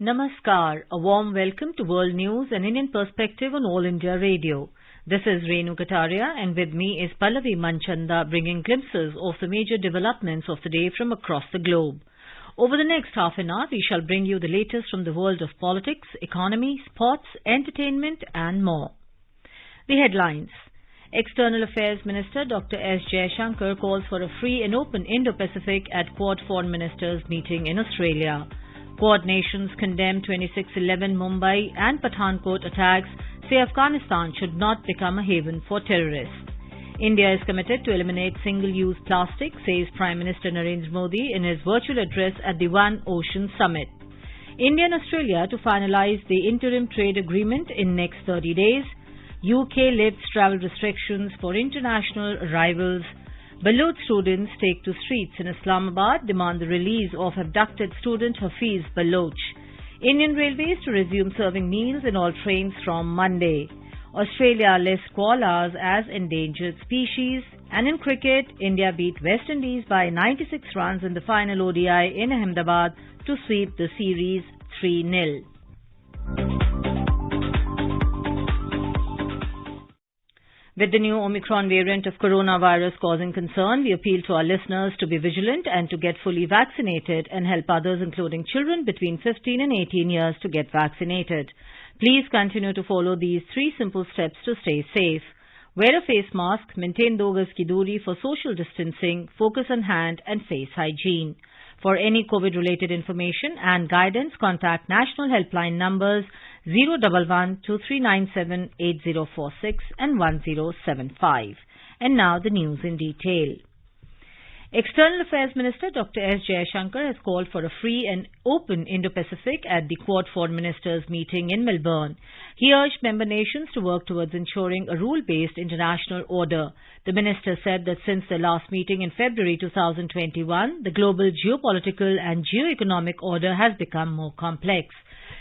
Namaskar, a warm welcome to World News and Indian Perspective on All India Radio. This is Renu Kataria and with me is Pallavi Manchanda bringing glimpses of the major developments of the day from across the globe. Over the next half an hour, we shall bring you the latest from the world of politics, economy, sports, entertainment and more. The headlines. External Affairs Minister Dr. S. Jaishankar calls for a free and open Indo-Pacific at Quad Foreign Ministers meeting in Australia. Quad nations condemn 26/11 Mumbai and Pathankot attacks, say Afghanistan should not become a haven for terrorists. India is committed to eliminate single-use plastic, says Prime Minister Narendra Modi in his virtual address at the One Ocean Summit. India and Australia to finalize the interim trade agreement in next 30 days. UK lifts travel restrictions for international arrivals. Baloch students take to streets in Islamabad, demand the release of abducted student Hafiz Baloch. Indian Railways to resume serving meals in all trains from Monday. Australia lists koalas as endangered species. And in cricket, India beat West Indies by 96 runs in the final ODI in Ahmedabad to sweep the series 3-0. With the new Omicron variant of coronavirus causing concern, we appeal to our listeners to be vigilant and to get fully vaccinated and help others, including children between 15 and 18 years, to get vaccinated. Please continue to follow these 3 simple steps to stay safe. Wear a face mask, maintain 2 gaz ki doori for social distancing, focus on hand and face hygiene. For any COVID-related information and guidance, contact national helpline numbers 011-2397-8046 and 1075. And now the news in detail. External Affairs Minister Dr. S. Jaishankar has called for a free and open Indo-Pacific at the Quad Foreign Ministers meeting in Melbourne. He urged member nations to work towards ensuring a rule-based international order. The minister said that since their last meeting in February 2021, the global geopolitical and geo-economic order has become more complex.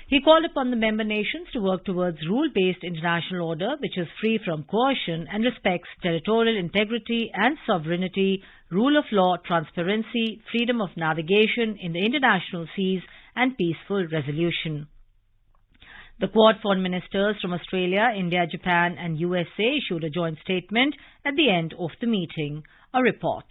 He called upon the member nations to work towards rule-based international order which is free from coercion and respects territorial integrity and sovereignty, rule of law, transparency, freedom of navigation in the international seas and peaceful resolution. The Quad Foreign Ministers from Australia, India, Japan and USA issued a joint statement at the end of the meeting. A report.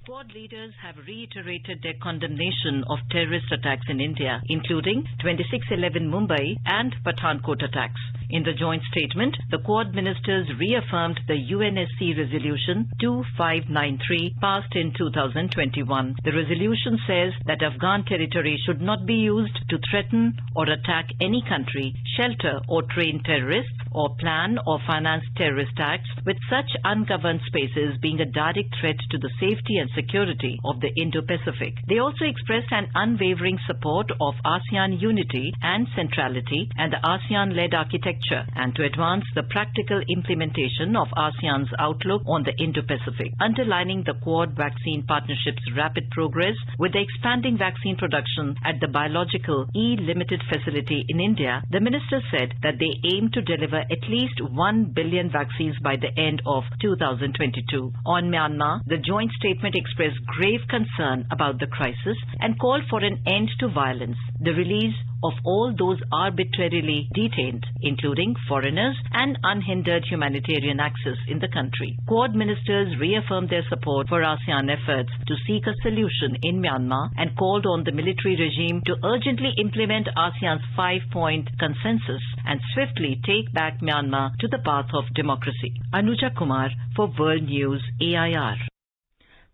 Quad leaders have reiterated their condemnation of terrorist attacks in India, including 26/11 Mumbai and Pathankot attacks. In the joint statement, the Quad ministers reaffirmed the UNSC Resolution 2593 passed in 2021. The resolution says that Afghan territory should not be used to threaten or attack any country, shelter or train terrorists, or plan or finance terrorist acts, with such ungoverned spaces being a direct threat to the safety and security of the Indo-Pacific. They also expressed an unwavering support of ASEAN unity and centrality and the ASEAN-led architecture, and to advance the practical implementation of ASEAN's outlook on the Indo-Pacific. Underlining the Quad vaccine partnership's rapid progress with the expanding vaccine production at the biological E-Limited facility in India, the minister said that they aim to deliver at least 1 billion vaccines by the end of 2022. On Myanmar, the joint statement expressed grave concern about the crisis and called for an end to violence, the release of all those arbitrarily detained, including foreigners, and unhindered humanitarian access in the country. Quad ministers reaffirmed their support for ASEAN efforts to seek a solution in Myanmar and called on the military regime to urgently implement ASEAN's 5-point consensus and swiftly take back Myanmar to the path of democracy. Anuja Kumar for World News, AIR.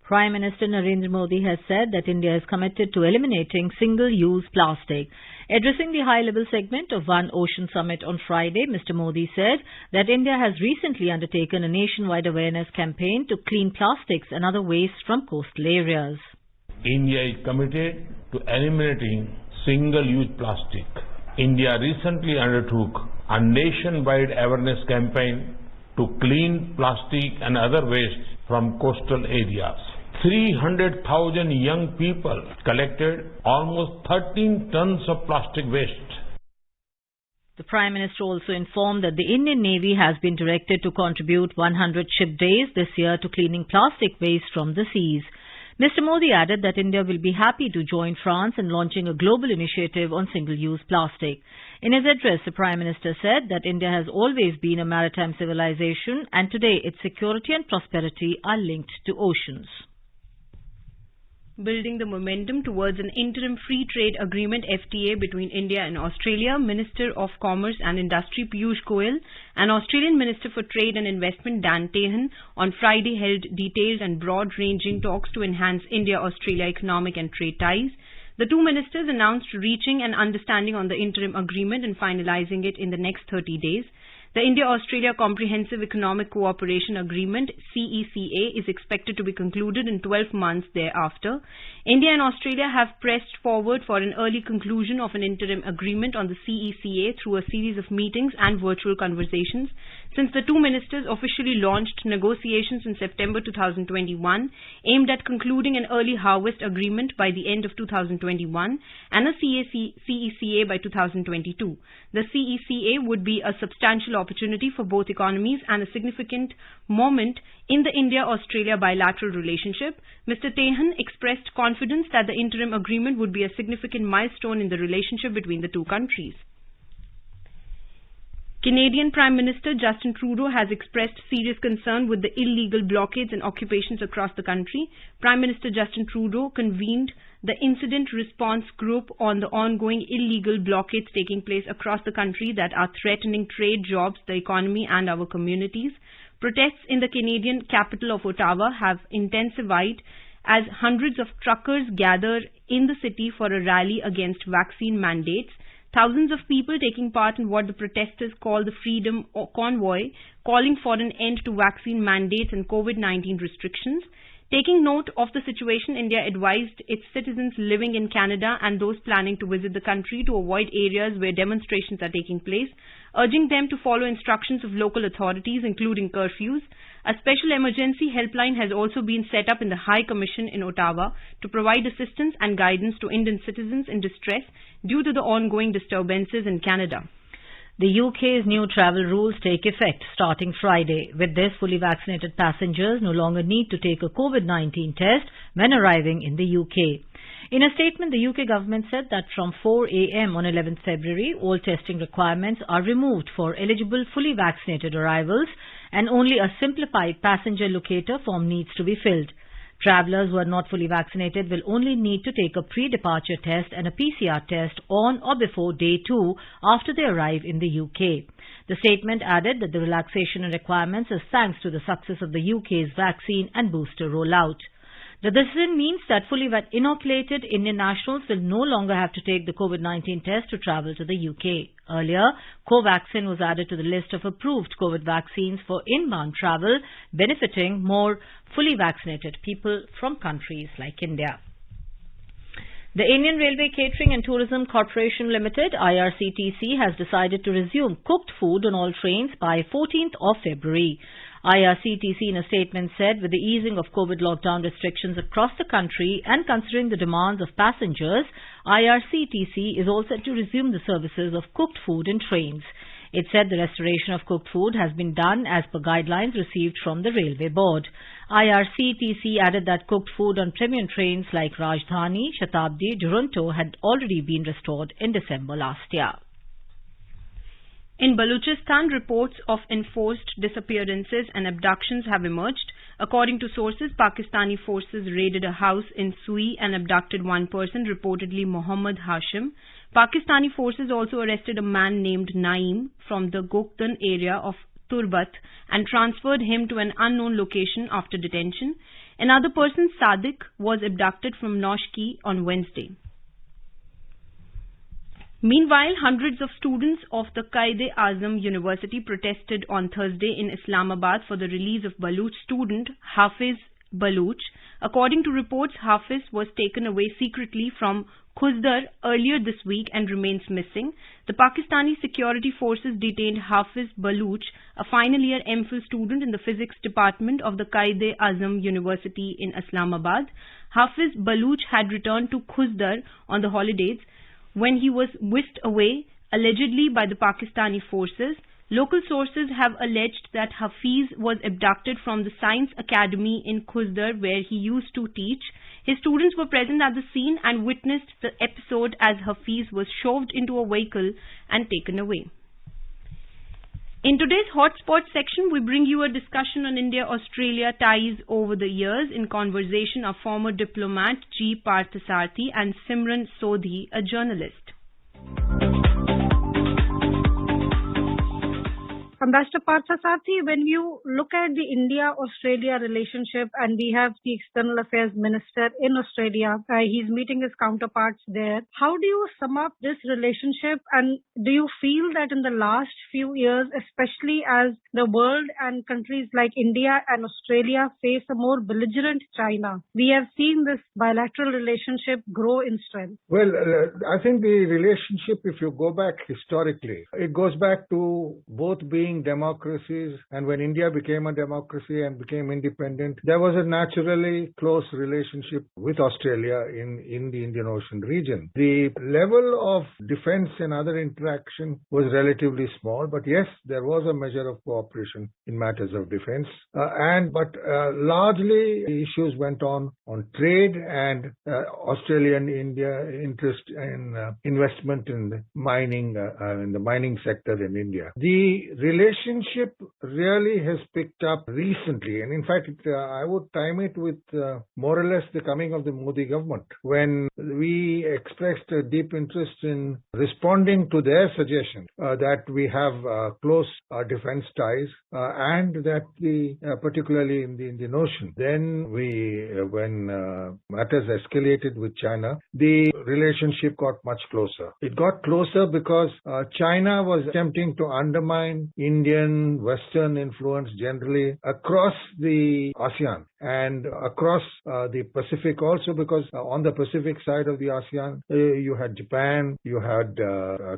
Prime Minister Narendra Modi has said that India is committed to eliminating single-use plastic. Addressing the high-level segment of One Ocean Summit on Friday, Mr. Modi said that India has recently undertaken a nationwide awareness campaign to clean plastics and other waste from coastal areas. India is committed to eliminating single-use plastic. India recently undertook a nationwide awareness campaign to clean plastic and other waste from coastal areas. 300,000 young people collected almost 13 tons of plastic waste. The Prime Minister also informed that the Indian Navy has been directed to contribute 100 ship days this year to cleaning plastic waste from the seas. Mr. Modi added that India will be happy to join France in launching a global initiative on single-use plastic. In his address, the Prime Minister said that India has always been a maritime civilization and today its security and prosperity are linked to oceans. Building the momentum towards an interim free trade agreement FTA between India and Australia, Minister of Commerce and Industry Piyush Goyal and Australian Minister for Trade and Investment Dan Tehan on Friday held detailed and broad-ranging talks to enhance India-Australia economic and trade ties. The two ministers announced reaching an understanding on the interim agreement and finalizing it in the next 30 days. The India-Australia Comprehensive Economic Cooperation Agreement (CECA) is expected to be concluded in 12 months thereafter. India and Australia have pressed forward for an early conclusion of an interim agreement on the CECA through a series of meetings and virtual conversations. Since the two ministers officially launched negotiations in September 2021 aimed at concluding an early harvest agreement by the end of 2021 and a CECA by 2022. The CECA would be a substantial opportunity for both economies and a significant moment in the India-Australia bilateral relationship. Mr. Tehan expressed confidence that the interim agreement would be a significant milestone in the relationship between the two countries. Canadian Prime Minister Justin Trudeau has expressed serious concern with the illegal blockades and occupations across the country. Prime Minister Justin Trudeau convened the Incident Response Group on the ongoing illegal blockades taking place across the country that are threatening trade, jobs, the economy and our communities. Protests in the Canadian capital of Ottawa have intensified as hundreds of truckers gather in the city for a rally against vaccine mandates. Thousands of people taking part in what the protesters call the Freedom Convoy, calling for an end to vaccine mandates and COVID-19 restrictions. Taking note of the situation, India advised its citizens living in Canada and those planning to visit the country to avoid areas where demonstrations are taking place, urging them to follow instructions of local authorities, including curfews. A special emergency helpline has also been set up in the High Commission in Ottawa to provide assistance and guidance to Indian citizens in distress due to the ongoing disturbances in Canada. The UK's new travel rules take effect starting Friday. With this, fully vaccinated passengers no longer need to take a COVID-19 test when arriving in the UK. In a statement, the UK government said that from 4 a.m. on 11th February, all testing requirements are removed for eligible fully vaccinated arrivals and only a simplified passenger locator form needs to be filled. Travellers who are not fully vaccinated will only need to take a pre-departure test and a PCR test on or before day 2 after they arrive in the UK. The statement added that the relaxation in requirements is thanks to the success of the UK's vaccine and booster rollout. The decision means that fully inoculated Indian nationals will no longer have to take the COVID-19 test to travel to the UK. Earlier, Covaxin was added to the list of approved COVID vaccines for inbound travel, benefiting more fully vaccinated people from countries like India. The Indian Railway Catering and Tourism Corporation Limited, IRCTC, has decided to resume cooked food on all trains by 14th of February. IRCTC in a statement said with the easing of COVID lockdown restrictions across the country and considering the demands of passengers, IRCTC is all set to resume the services of cooked food in trains. It said the restoration of cooked food has been done as per guidelines received from the Railway Board. IRCTC added that cooked food on premium trains like Rajdhani, Shatabdi, Duronto had already been restored in December last year. In Balochistan, reports of enforced disappearances and abductions have emerged. According to sources, Pakistani forces raided a house in Sui and abducted one person, reportedly Mohammad Hashim. Pakistani forces also arrested a man named Naeem from the Goktan area of Turbat and transferred him to an unknown location after detention. Another person, Sadiq, was abducted from Noshki on Wednesday. Meanwhile, hundreds of students of the Quaid-e-Azam University protested on Thursday in Islamabad for the release of Baloch student Hafiz Baloch. According to reports, Hafiz was taken away secretly from Khuzdar earlier this week and remains missing. The Pakistani security forces detained Hafiz Baloch, a final year MPhil student in the physics department of the Quaid-e-Azam University in Islamabad. Hafiz Baloch had returned to Khuzdar on the holidays when he was whisked away, allegedly by the Pakistani forces. Local sources have alleged that Hafiz was abducted from the Science Academy in Khuzdar, where he used to teach. His students were present at the scene and witnessed the episode as Hafiz was shoved into a vehicle and taken away. In today's Hotspot section, we bring you a discussion on India-Australia ties over the years. In conversation are former diplomat G. Parthasarthi and Simran Sodhi, a journalist. Ambassador Parthasarthi, when you look at the India-Australia relationship, and we have the External Affairs Minister in Australia, he's meeting his counterparts there. How do you sum up this relationship, and do you feel that in the last few years, especially as the world and countries like India and Australia face a more belligerent China, we have seen this bilateral relationship grow in strength? Well, I think the relationship, if you go back historically, it goes back to both being democracies, and when India became a democracy and became independent, there was a naturally close relationship with Australia in the Indian Ocean region. The level of defense and other interaction was relatively small, but yes, there was a measure of cooperation in matters of defense. But largely the issues went on trade and Australian-India interest in investment in the mining sector in India. The relationship really has picked up recently, and in fact, I would time it with more or less the coming of the Modi government, when we expressed a deep interest in responding to their suggestion that we have close defense ties and that particularly in the Indian Ocean. Then when matters escalated with China, the relationship got much closer. It got closer because China was attempting to undermine Indian Western influence generally across the ASEAN and across the Pacific also, because on the Pacific side of the ASEAN, you had Japan, you had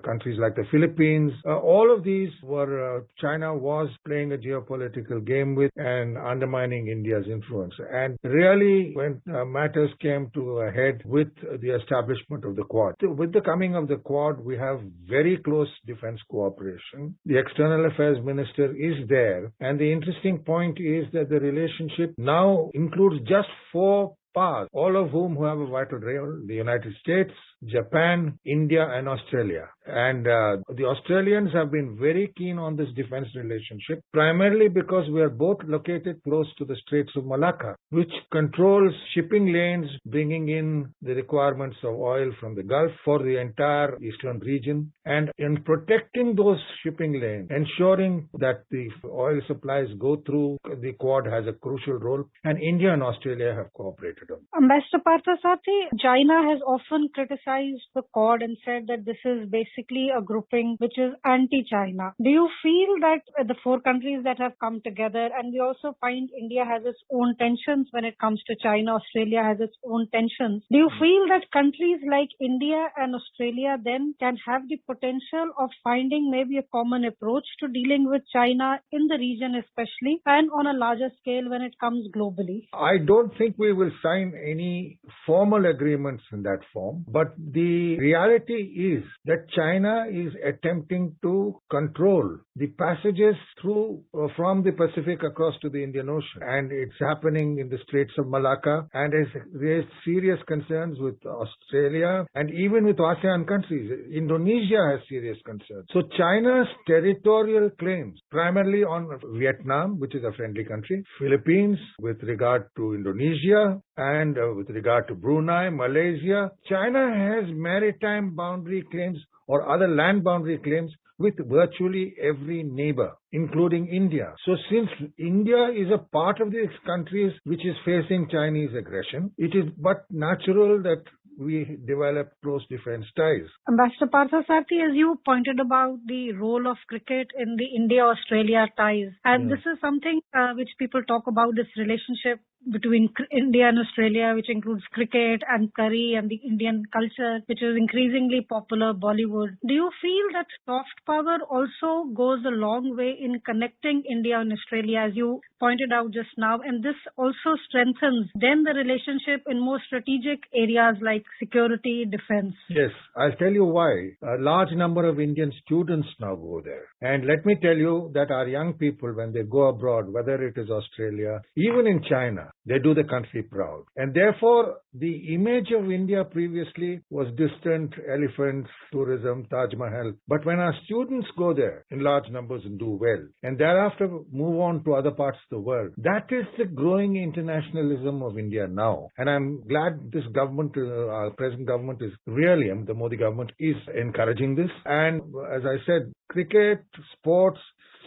countries like the Philippines. All of these were China was playing a geopolitical game with and undermining India's influence. And really, when matters came to a head with the establishment of the Quad. With the coming of the Quad, we have very close defense cooperation. The External Affairs Minister is there. And the interesting point is that the relationship now includes just 4 powers, all of whom have a vital role: the United States, Japan, India, and Australia. And the Australians have been very keen on this defense relationship, primarily because we are both located close to the Straits of Malacca, which controls shipping lanes bringing in the requirements of oil from the Gulf for the entire eastern region. And in protecting those shipping lanes, ensuring that the oil supplies go through, the Quad has a crucial role, and India and Australia have cooperated on. Ambassador Parthasarthi, China has often criticized the Quad and said that this is basically a grouping which is anti-China. Do you feel that the 4 countries that have come together, and we also find India has its own tensions when it comes to China, Australia has its own tensions. Do you feel that countries like India and Australia then can have the potential of finding maybe a common approach to dealing with China in the region especially, and on a larger scale when it comes globally? I don't think we will sign any formal agreements in that form, but the reality is that China is attempting to control the passages through from the Pacific across to the Indian Ocean, and it's happening in the Straits of Malacca, and has raised serious concerns with Australia and even with ASEAN countries. Indonesia has serious concerns. So China's territorial claims, primarily on Vietnam, which is a friendly country, Philippines with regard to Indonesia, and with regard to Brunei, Malaysia, China has maritime boundary claims or other land boundary claims with virtually every neighbor, including India. So since India is a part of these countries which is facing Chinese aggression, it is but natural that we develop close defense ties. Ambassador Parthasarthi, as you pointed about the role of cricket in the India-Australia ties, and this is something which people talk about, this relationship between India and Australia, which includes cricket and curry and the Indian culture, which is increasingly popular, Bollywood. Do you feel that soft power also goes a long way in connecting India and Australia, as you pointed out just now, and this also strengthens then the relationship in more strategic areas like security, defense? Yes, I'll tell you why. A large number of Indian students now go there. And let me tell you that our young people, when they go abroad, whether it is Australia, even in China, they do the country proud. And therefore, the image of India previously was distant, elephants, tourism, Taj Mahal. But when our students go there in large numbers and do well, and thereafter move on to other parts of the world, that is the growing internationalism of India now. And I'm glad this government, our present government is really, the Modi government is encouraging this. And as I said, cricket, sports,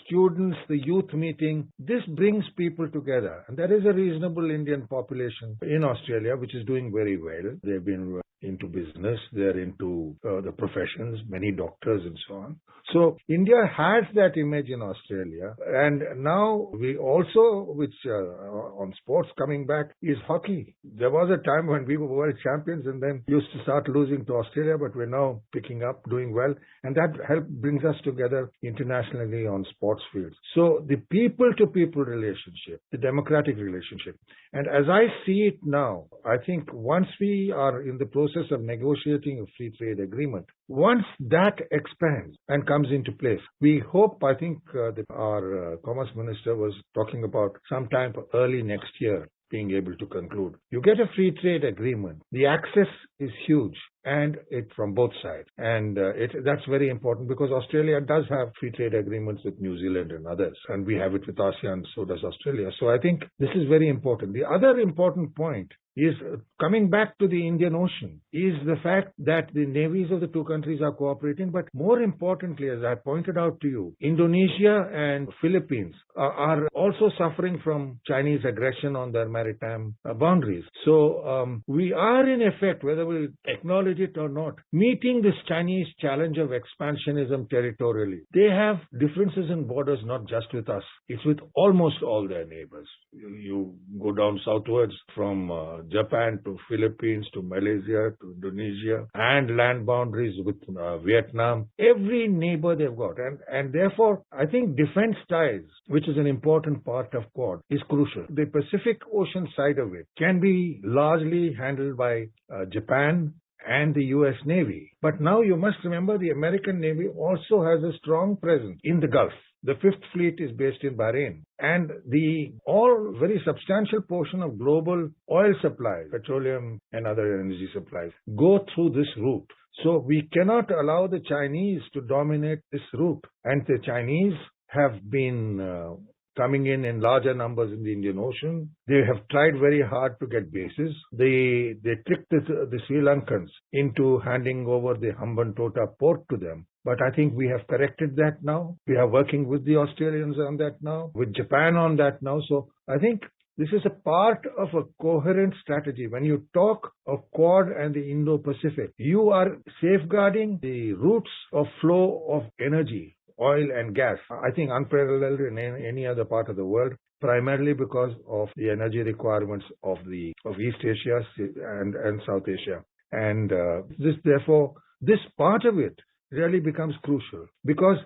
students, the youth meeting, this brings people together. And there is a reasonable Indian population in Australia which is doing very well. They've been into business, they're into the professions, many doctors and so on. So India has that image in Australia. And now we also, which on sports coming back, is hockey. There was a time when we were world champions and then used to start losing to Australia, but we're now picking up, doing well. And that brings us together internationally on sports fields. So the people-to-people relationship, the democratic relationship. And as I see it now, I think once we are in the process of negotiating a free trade agreement, once that expands and comes into place, we hope, I think that our Commerce Minister was talking about sometime early next year being able to conclude. You get a free trade agreement, the access is huge, and it from both sides. And that's very important because Australia does have free trade agreements with New Zealand and others, and we have it with ASEAN, so does Australia. So I think this is very important. The other important point is coming back to the Indian Ocean, is the fact that the navies of the two countries are cooperating, but more importantly, as I pointed out to you, Indonesia and Philippines are also suffering from Chinese aggression on their maritime boundaries. So we are in effect, whether we acknowledge it or not, meeting this Chinese challenge of expansionism territorially. They have differences in borders not just with us, it's with almost all their neighbors. You go down southwards from Japan to Philippines to Malaysia to Indonesia, and land boundaries with Vietnam, every neighbor they've got. And therefore, I think defense ties, which is an important part of Quad, is crucial. The Pacific Ocean side of it can be largely handled by Japan and the U.S. Navy. But now you must remember the American Navy also has a strong presence in the Gulf. The Fifth Fleet is based in Bahrain. And the all very substantial portion of global oil supplies, petroleum and other energy supplies, go through this route. So we cannot allow the Chinese to dominate this route. And the Chinese have been coming in larger numbers in the Indian Ocean. They have tried very hard to get bases. They tricked the Sri Lankans into handing over the Hambantota port to them. But I think we have corrected that now. We are working with the Australians on that now, with Japan on that now. So I think this is a part of a coherent strategy. When you talk of Quad and the Indo-Pacific, you are safeguarding the routes of flow of energy, oil and gas, I think unparalleled in any other part of the world, primarily because of the energy requirements of East Asia and South Asia. And therefore, this part of it really becomes crucial because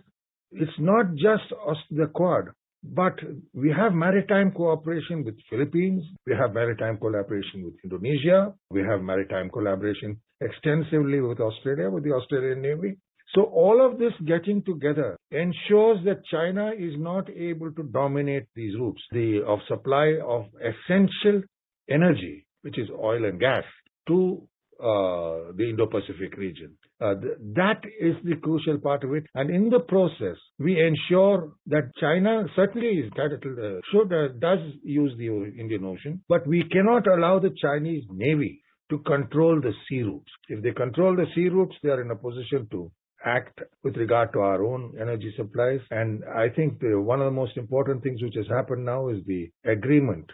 it's not just the Quad, but we have maritime cooperation with Philippines, we have maritime collaboration with Indonesia, we have maritime collaboration extensively with Australia, with the Australian Navy. So all of this getting together ensures that China is not able to dominate these routes of supply of essential energy, which is oil and gas, to the Indo-Pacific region. That is the crucial part of it. And in the process, we ensure that China certainly does use the Indian Ocean, but we cannot allow the Chinese Navy to control the sea routes. If they control the sea routes, they are in a position to act with regard to our own energy supplies. And I think one of the most important things which has happened now is the agreement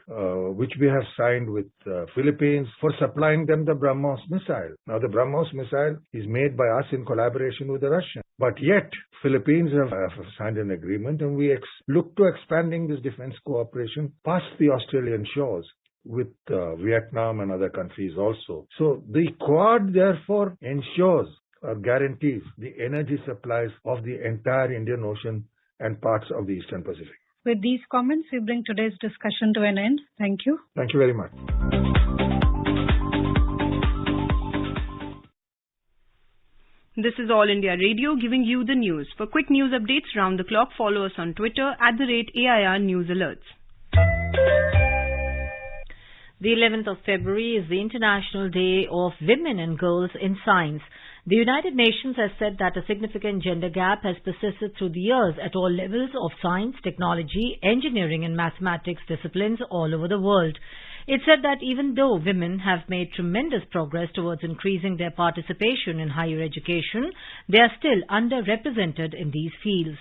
which we have signed with Philippines for supplying them the Brahmos Missile. Now the Brahmos Missile is made by us in collaboration with the Russians. But yet Philippines have signed an agreement, and we look to expanding this defense cooperation past the Australian shores. with Vietnam and other countries also. So the Quad therefore ensures or guarantees the energy supplies of the entire Indian Ocean and parts of the Eastern Pacific. With these comments, we bring today's discussion to an end. Thank you. Thank you very much. This is All India Radio giving you the news. For quick news updates round the clock, follow us on Twitter @AIR News Alerts. The 11th of February is the International Day of Women and Girls in Science. The United Nations has said that a significant gender gap has persisted through the years at all levels of science, technology, engineering and mathematics disciplines all over the world. It said that even though women have made tremendous progress towards increasing their participation in higher education, they are still underrepresented in these fields.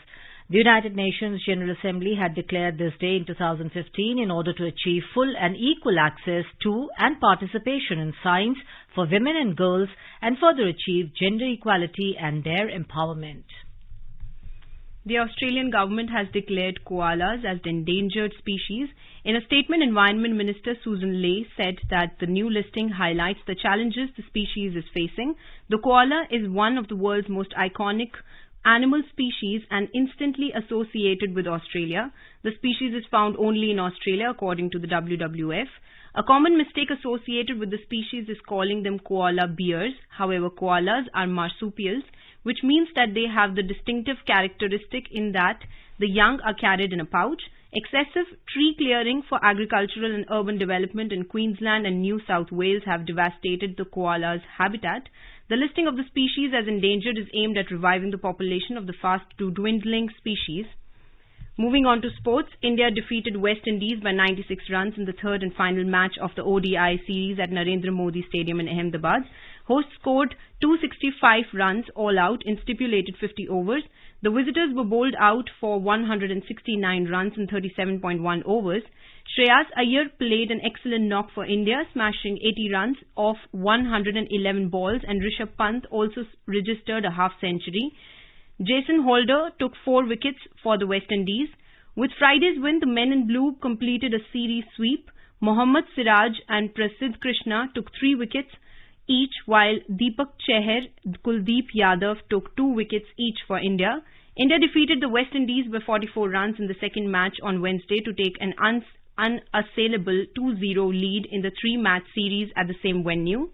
The United Nations General Assembly had declared this day in 2015 in order to achieve full and equal access to and participation in science for women and girls and further achieve gender equality and their empowerment. The Australian government has declared koalas as the endangered species. In a statement, Environment Minister Susan Ley said that the new listing highlights the challenges the species is facing. The koala is one of the world's most iconic animal species and instantly associated with Australia. The species is found only in Australia, according to the WWF. A common mistake associated with the species is calling them koala bears. However, koalas are marsupials, which means that they have the distinctive characteristic in that the young are carried in a pouch. Excessive tree clearing for agricultural and urban development in Queensland and New South Wales have devastated the koala's habitat. The listing of the species as endangered is aimed at reviving the population of the fast-to-dwindling species. Moving on to sports, India defeated West Indies by 96 runs in the third and final match of the ODI series at Narendra Modi Stadium in Ahmedabad. Hosts scored 265 runs all out in stipulated 50 overs. The visitors were bowled out for 169 runs in 37.1 overs. Shreyas Iyer played an excellent knock for India, smashing 80 runs off 111 balls, and Rishabh Pant also registered a half-century. Jason Holder took 4 wickets for the West Indies. With Friday's win, the men in blue completed a series sweep. Mohammad Siraj and Prasidh Krishna took 3 wickets each, while Deepak Chahar, Kuldeep Yadav took 2 wickets each for India. India defeated the West Indies by 44 runs in the second match on Wednesday to take an unassailable 2-0 lead in the 3-match series at the same venue.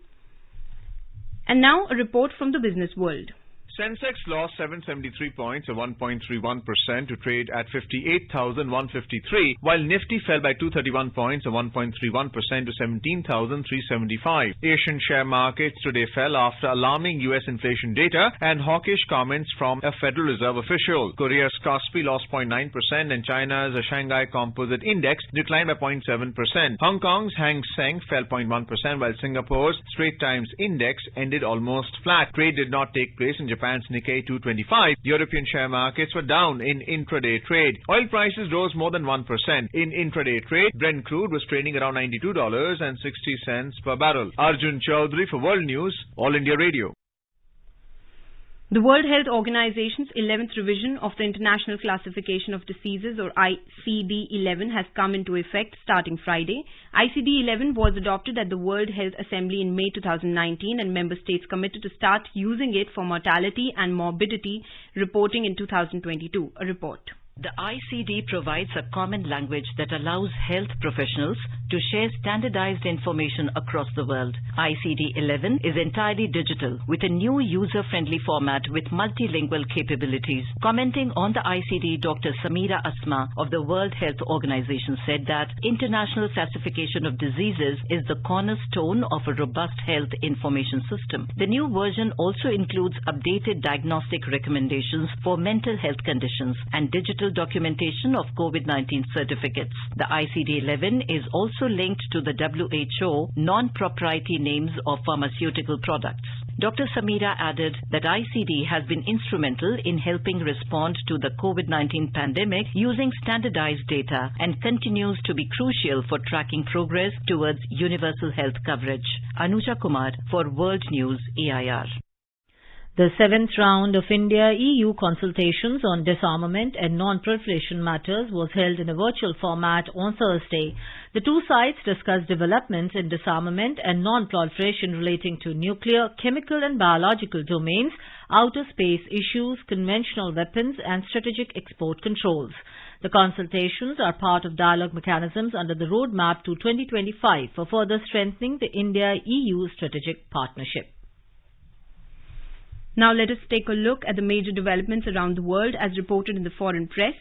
And now a report from the business world. Sensex lost 773 points or 1.31% to trade at 58,153, while Nifty fell by 231 points or 1.31% to 17,375. Asian share markets today fell after alarming US inflation data and hawkish comments from a Federal Reserve official. Korea's Kospi lost 0.9% and China's Shanghai Composite Index declined by 0.7%. Hong Kong's Hang Seng fell 0.1%, while Singapore's Straits Times Index ended almost flat. Trade did not take place in Japan's Nikkei 225. European share markets were down in intraday trade. Oil prices rose more than 1%. In intraday trade, Brent crude was trading around $92.60 per barrel. Arjun Chaudhary for World News, All India Radio. The World Health Organization's 11th revision of the International Classification of Diseases, or ICD-11, has come into effect starting Friday. ICD-11 was adopted at the World Health Assembly in May 2019, and member states committed to start using it for mortality and morbidity reporting in 2022. A report. The ICD provides a common language that allows health professionals to share standardized information across the world. ICD-11 is entirely digital with a new user-friendly format with multilingual capabilities. Commenting on the ICD, Dr. Samira Asma of the World Health Organization said that international classification of diseases is the cornerstone of a robust health information system. The new version also includes updated diagnostic recommendations for mental health conditions and digital documentation of COVID-19 certificates. The ICD-11 is also linked to the WHO non-proprietary names of pharmaceutical products. Dr. Samira added that ICD has been instrumental in helping respond to the COVID-19 pandemic using standardized data and continues to be crucial for tracking progress towards universal health coverage. Anuja Kumar for World News, AIR. The seventh round of India-EU consultations on disarmament and non-proliferation matters was held in a virtual format on Thursday. The two sides discussed developments in disarmament and non-proliferation relating to nuclear, chemical and biological domains, outer space issues, conventional weapons and strategic export controls. The consultations are part of dialogue mechanisms under the roadmap to 2025 for further strengthening the India-EU strategic partnership. Now let us take a look at the major developments around the world as reported in the foreign press.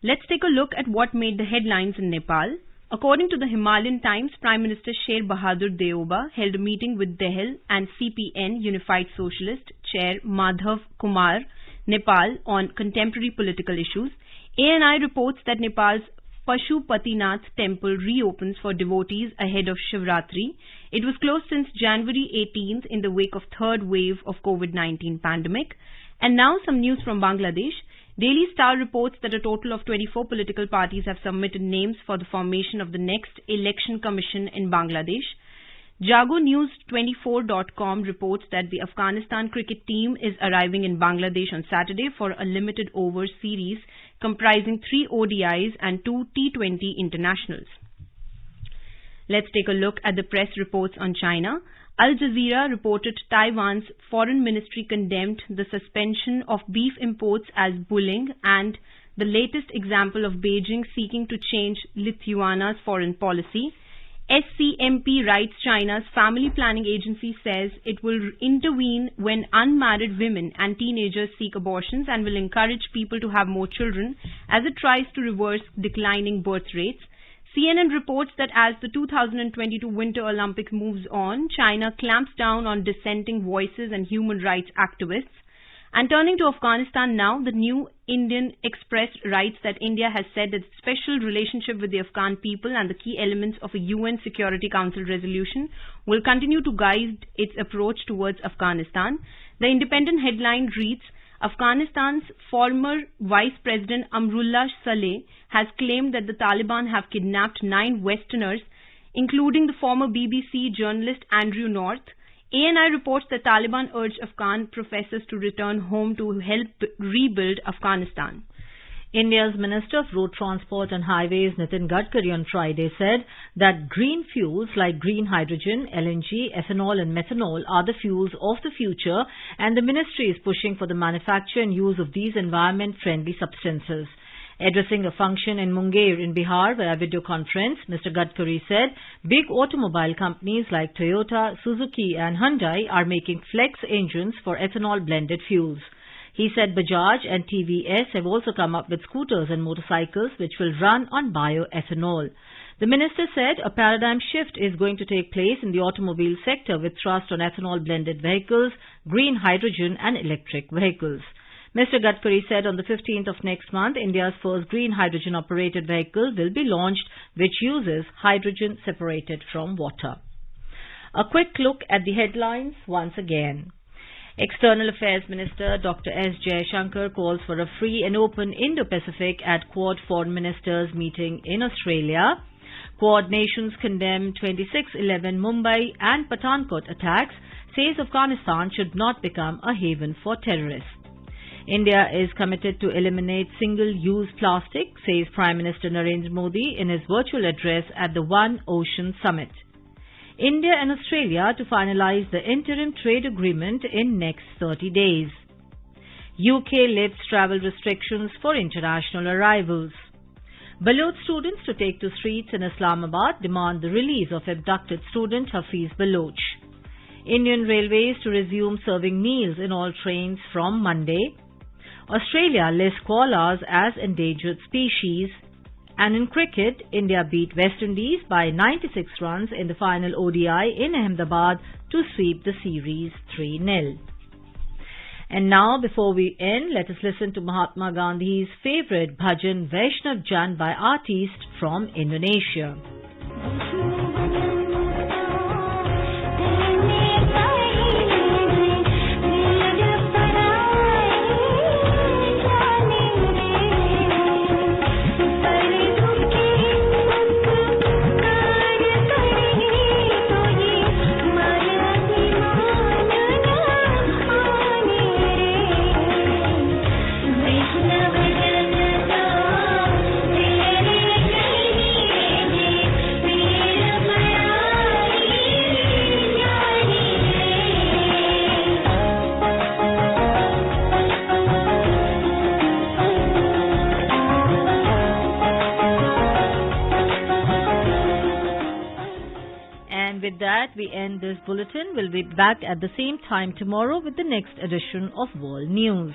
Let's take a look at what made the headlines in Nepal. According to the Himalayan Times, Prime Minister Sher Bahadur Deoba held a meeting with Dehel and CPN Unified Socialist Chair Madhav Kumar, Nepal, on contemporary political issues. ANI reports that Nepal's Pashupatinath temple reopens for devotees ahead of Shivratri. It was closed since January 18th in the wake of third wave of COVID-19 pandemic. And now some news from Bangladesh. Daily Star reports that a total of 24 political parties have submitted names for the formation of the next election commission in Bangladesh. JagoNews24.com reports that the Afghanistan cricket team is arriving in Bangladesh on Saturday for a limited over series comprising 3 ODIs and 2 T20 internationals. Let's take a look at the press reports on China. Al Jazeera reported Taiwan's foreign ministry condemned the suspension of beef imports as bullying and the latest example of Beijing seeking to change Lithuania's foreign policy. SCMP writes China's family planning agency says it will intervene when unmarried women and teenagers seek abortions and will encourage people to have more children as it tries to reverse declining birth rates. CNN reports that as the 2022 Winter Olympics moves on, China clamps down on dissenting voices and human rights activists. And turning to Afghanistan now, the New Indian Express writes that India has said that its special relationship with the Afghan people and the key elements of a UN Security Council resolution will continue to guide its approach towards Afghanistan. The Independent headline reads, Afghanistan's former Vice President Amrullah Saleh has claimed that the Taliban have kidnapped 9 Westerners, including the former BBC journalist Andrew North. ANI reports that Taliban urged Afghan professors to return home to help rebuild Afghanistan. India's Minister of Road Transport and Highways Nitin Gadkari on Friday said that green fuels like green hydrogen, LNG, ethanol and methanol are the fuels of the future and the ministry is pushing for the manufacture and use of these environment-friendly substances. Addressing a function in Munger in Bihar via video conference, Mr. Gadkari said big automobile companies like Toyota, Suzuki and Hyundai are making flex engines for ethanol-blended fuels. He said Bajaj and TVS have also come up with scooters and motorcycles which will run on bioethanol. The minister said a paradigm shift is going to take place in the automobile sector with thrust on ethanol-blended vehicles, green hydrogen and electric vehicles. Mr. Gadkari said on the 15th of next month, India's first green hydrogen-operated vehicle will be launched, which uses hydrogen separated from water. A quick look at the headlines once again. External Affairs Minister Dr. S. Jayashankar calls for a free and open Indo-Pacific at Quad Foreign Ministers meeting in Australia. Quad nations condemn 26/11 Mumbai and Pathankot attacks, says Afghanistan should not become a haven for terrorists. India is committed to eliminate single-use plastic, says Prime Minister Narendra Modi in his virtual address at the One Ocean Summit. India and Australia to finalize the interim trade agreement in next 30 days. UK lifts travel restrictions for international arrivals. Baloch students to take to streets in Islamabad demand the release of abducted student Hafiz Baloch. Indian Railways to resume serving meals in all trains from Monday. Australia lists koalas as endangered species. And in cricket, India beat West Indies by 96 runs in the final ODI in Ahmedabad to sweep the series 3-0. And now, before we end, let us listen to Mahatma Gandhi's favorite bhajan Vaishnav Jan by artists from Indonesia. And with that, we end this bulletin. We'll be back at the same time tomorrow with the next edition of World News.